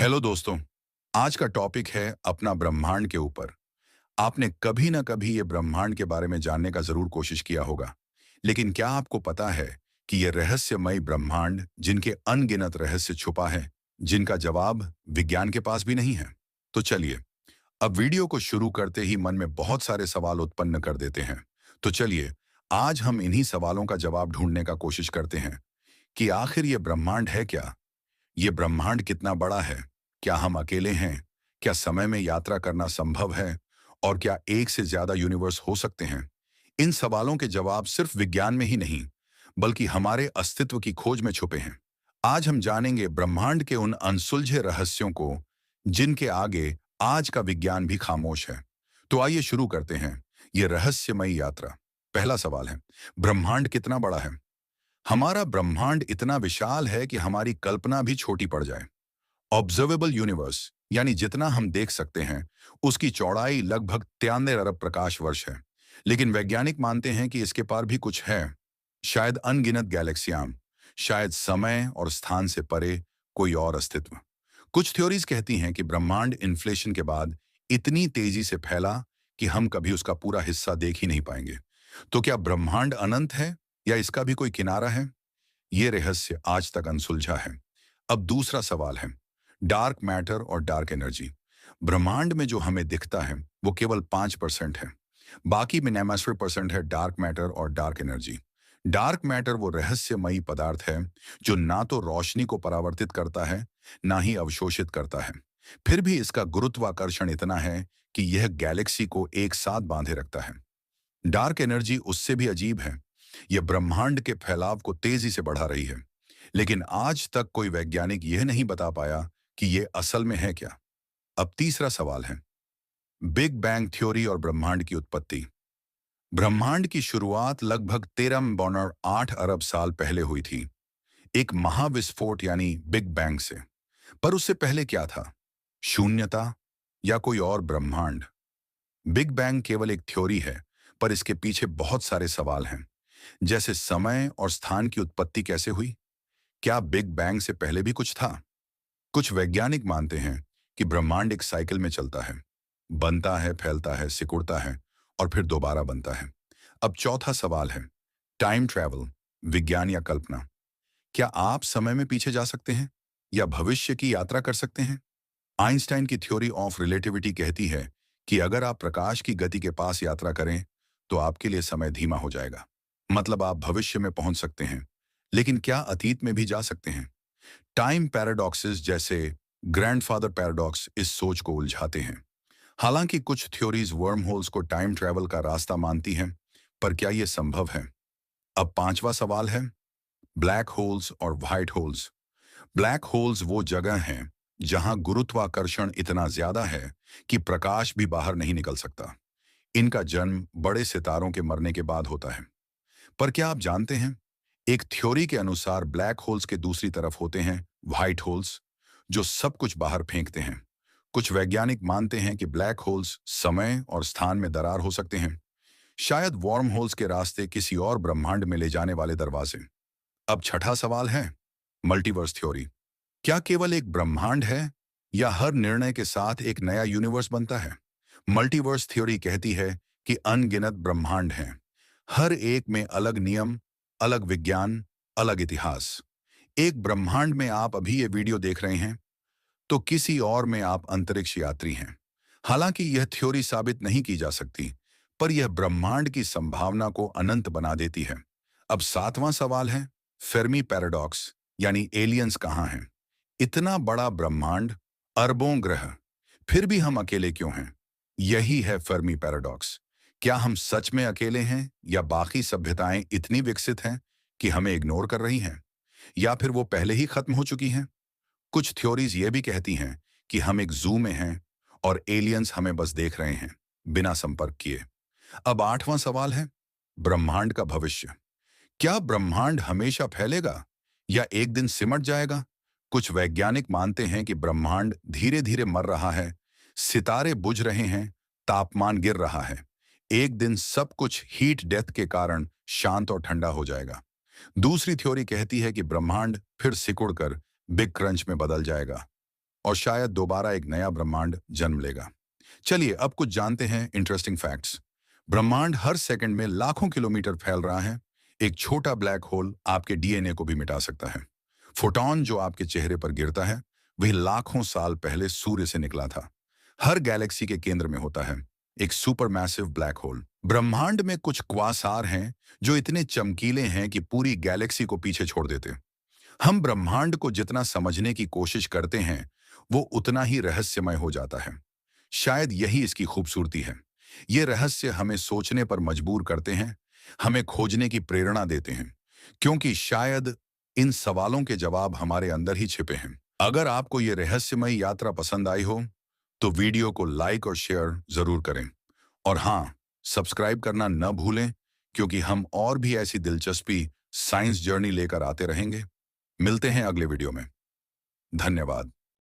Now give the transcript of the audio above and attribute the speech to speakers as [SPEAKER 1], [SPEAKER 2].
[SPEAKER 1] Hello दोस्तों। आज का टॉपिक है अपना ब्रह्मांड के ऊपर। आपने कभी ना कभी ये ब्रह्मांड के बारे में जानने का जरूर कोशिश किया होगा, लेकिन क्या आपको पता है कि ये रहस्यमयी ब्रह्मांड जिनके अनगिनत रहस्य छुपा है, जिनका जवाब विज्ञान के पास भी नहीं है। तो चलिए, अब वीडियो को शुरू करते ही मन में बहुत सारे सवाल उत्पन्न कर देते हैं। तो चलिए, आज हम इन्हीं सवालों का जवाब ढूंढने का कोशिश करते हैं कि आखिर ये ब्रह्मांड है क्या, ये ब्रह्मांड कितना बड़ा है, क्या हम अकेले हैं, क्या समय में यात्रा करना संभव है, और क्या एक से ज्यादा यूनिवर्स हो सकते हैं। इन सवालों के जवाब सिर्फ विज्ञान में ही नहीं, बल्कि हमारे अस्तित्व की खोज में छुपे हैं। आज हम जानेंगे ब्रह्मांड के उन अनसुलझे रहस्यों को जिनके आगे आज का विज्ञान भी खामोश है। तो आइए शुरू करते हैं ये रहस्यमयी यात्रा। पहला सवाल है, ब्रह्मांड कितना बड़ा है। हमारा ब्रह्मांड इतना विशाल है कि हमारी कल्पना भी छोटी पड़ जाए। ऑब्जर्वेबल यूनिवर्स यानी जितना हम देख सकते हैं, उसकी चौड़ाई लगभग 93 अरब प्रकाश वर्ष है। लेकिन वैज्ञानिक मानते हैं कि इसके पार भी कुछ है। शायद अनगिनत गैलेक्सियां, शायद समय और स्थान से परे कोई और अस्तित्व। कुछ थ्योरीज कहती हैं कि ब्रह्मांड इन्फ्लेशन के बाद इतनी तेजी से फैला कि हम कभी उसका पूरा हिस्सा देख ही नहीं पाएंगे। तो क्या ब्रह्मांड अनंत है या इसका भी कोई किनारा है? ये रहस्य आज तक अनसुलझा है। अब दूसरा सवाल है, डार्क मैटर और डार्क एनर्जी। ब्रह्मांड में जो हमें दिखता है वो केवल 5% है। बाकी में 99% है डार्क मैटर और डार्क एनर्जी। डार्क मैटर वो रहस्यमयी पदार्थ है जो ना तो रोशनी को परावर्तित करता है, ना ही अवशोषित करता है। फिर भी इसका गुरुत्वाकर्षण इतना है कि यह गैलेक्सी को एक साथ बांधे रखता है। डार्क एनर्जी उससे भी अजीब है। यह ब्रह्मांड के फैलाव को तेजी से बढ़ा रही है, लेकिन आज तक कोई वैज्ञानिक यह नहीं बता पाया कि यह असल में है क्या। अब तीसरा सवाल है, बिग बैंग थ्योरी और ब्रह्मांड की उत्पत्ति। ब्रह्मांड की शुरुआत लगभग 13.8 अरब साल पहले हुई थी, एक महाविस्फोट यानी बिग बैंग से। पर उससे पहले क्या था? शून्यता या कोई और ब्रह्मांड? बिग बैंग केवल एक थ्योरी है, पर इसके पीछे बहुत सारे सवाल हैं। जैसे समय और स्थान की उत्पत्ति कैसे हुई? क्या बिग बैंग से पहले भी कुछ था? कुछ वैज्ञानिक मानते हैं कि ब्रह्मांड एक साइकिल में चलता है, बनता है, फैलता है, सिकुड़ता है और फिर दोबारा बनता है। अब चौथा सवाल है, टाइम ट्रैवल, विज्ञान या कल्पना। क्या आप समय में पीछे जा सकते हैं या भविष्य की यात्रा कर सकते हैं? आइंस्टाइन की थ्योरी ऑफ रिलेटिविटी कहती है कि अगर आप प्रकाश की गति के पास यात्रा करें तो आपके लिए समय धीमा हो जाएगा। मतलब आप भविष्य में पहुंच सकते हैं, लेकिन क्या अतीत में भी जा सकते हैं? टाइम पैराडॉक्सेस जैसे ग्रैंडफादर पैराडॉक्स इस सोच को उलझाते हैं। हालांकि कुछ थ्योरीज वर्म होल्स को टाइम ट्रैवल का रास्ता मानती हैं, पर क्या यह संभव है? अब पांचवा सवाल है, ब्लैक होल्स और व्हाइट होल्स। ब्लैक होल्स वो जगह हैं जहां गुरुत्वाकर्षण इतना ज्यादा है कि प्रकाश भी बाहर नहीं निकल सकता। इनका जन्म बड़े सितारों के मरने के बाद होता है। पर क्या आप जानते हैं, एक थ्योरी के अनुसार ब्लैक होल्स के दूसरी तरफ होते हैं व्हाइट होल्स, जो सब कुछ बाहर फेंकते हैं। कुछ वैज्ञानिक मानते हैं कि ब्लैक होल्स समय और स्थान में दरार हो सकते हैं, शायद वॉर्म होल्स के रास्ते किसी और ब्रह्मांड में ले जाने वाले दरवाजे। अब छठा सवाल है, मल्टीवर्स थ्योरी। क्या केवल एक ब्रह्मांड है या हर निर्णय के साथ एक नया यूनिवर्स बनता है? मल्टीवर्स थ्योरी कहती है कि अनगिनत ब्रह्मांड हैं, हर एक में अलग नियम, अलग विज्ञान, अलग इतिहास। एक ब्रह्मांड में आप अभी ये वीडियो देख रहे हैं, तो किसी और में आप अंतरिक्ष यात्री हैं। हालांकि यह थ्योरी साबित नहीं की जा सकती, पर यह ब्रह्मांड की संभावना को अनंत बना देती है। अब सातवां सवाल है, फेर्मी पैराडॉक्स यानी एलियंस कहाँ हैं? इतना बड़ा ब्रह्मांड, अरबों ग्रह, फिर भी हम अकेले क्यों हैं? यही है फर्मी पैराडॉक्स। क्या हम सच में अकेले हैं या बाकी सभ्यताएं इतनी विकसित हैं कि हमें इग्नोर कर रही हैं, या फिर वो पहले ही खत्म हो चुकी हैं? कुछ थ्योरीज ये भी कहती हैं कि हम एक जू में हैं और एलियंस हमें बस देख रहे हैं, बिना संपर्क किए। अब आठवां सवाल है, ब्रह्मांड का भविष्य। क्या ब्रह्मांड हमेशा फैलेगा या एक दिन सिमट जाएगा? कुछ वैज्ञानिक मानते हैं कि ब्रह्मांड धीरे धीरे मर रहा है, सितारे बुझ रहे हैं, तापमान गिर रहा है। एक दिन सब कुछ हीट डेथ के कारण शांत और ठंडा हो जाएगा। दूसरी थ्योरी कहती है कि ब्रह्मांड फिर सिकुड़कर बिग क्रंच में बदल जाएगा। और शायद दोबारा एक नया ब्रह्मांड जन्म लेगा। चलिए अब कुछ जानते हैं इंटरेस्टिंग फैक्ट्स। ब्रह्मांड हर सेकंड में लाखों किलोमीटर फैल रहा है। एक छोटा ब्लैक होल आपके डीएनए को भी मिटा सकता है। फोटॉन जो आपके चेहरे पर गिरता है, वही लाखों साल पहले सूर्य से निकला था। हर गैलेक्सी के केंद्र में होता है एक सुपरमैसिव ब्लैक होल। ब्रह्मांड में कुछ क्वासार हैं जो इतने चमकीले हैं कि पूरी गैलेक्सी को पीछे छोड़ देते। हम ब्रह्मांड को जितना समझने की कोशिश करते हैं, वो उतना ही रहस्यमय हो जाता है। शायद यही इसकी खूबसूरती है। ये रहस्य हमें सोचने पर मजबूर करते हैं, हमें खोजने की प्रेरणा देते हैं, क्योंकि शायद इन सवालों के जवाब हमारे अंदर ही छिपे हैं। अगर आपको ये रहस्यमय यात्रा पसंद आई हो, तो वीडियो को लाइक और शेयर जरूर करें। और हाँ, सब्सक्राइब करना न भूलें, क्योंकि हम और भी ऐसी दिलचस्पी साइंस जर्नी लेकर आते रहेंगे। मिलते हैं अगले वीडियो में। धन्यवाद।